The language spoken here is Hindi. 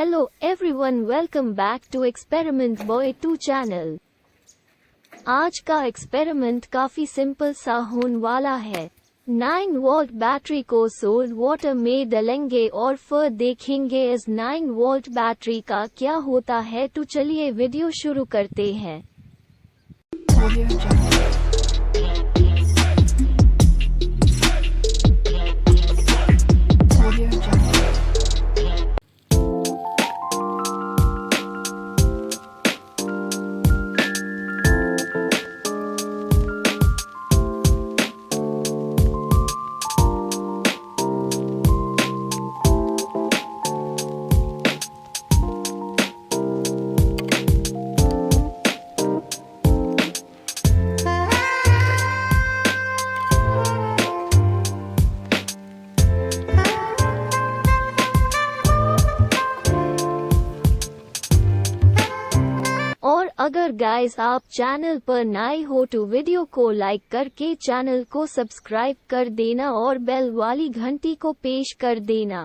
Hello everyone, welcome back to experiment boy 2 channel. आज का एक्सपेरिमेंट काफी सिंपल सा होने वाला है। 9 वोल्ट बैटरी को सोल्ड वाटर में डालेंगे और फिर देखेंगे इस 9 वोल्ट बैटरी का क्या होता है। तो चलिए वीडियो शुरू करते हैं। और अगर गाइस आप चैनल पर नए हो तो वीडियो को लाइक करके चैनल को सब्सक्राइब कर देना और बेल वाली घंटी को पेश कर देना।